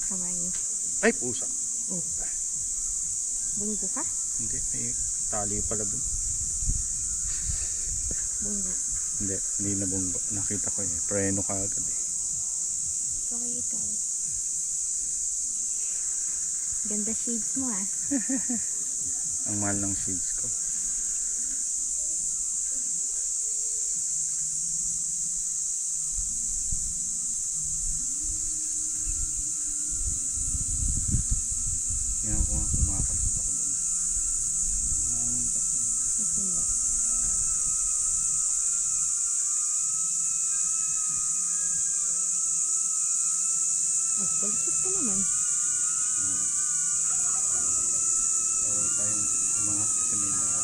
Kamay. Ay, pusa. Oh. Bunggo ka? Hindi, may tali pala dun. Bunggo. Hindi na bunggo. Nakita ko eh. Preno ka agad eh. Okay, ikaw. Ganda shades mo ah. Ang mahal ng shades ko. Yan ko nga kumakalit ako dun. Hangin kasi. Okay ba? Oh, kulikot ka naman. Bawal tayong umangat kasi may lahat.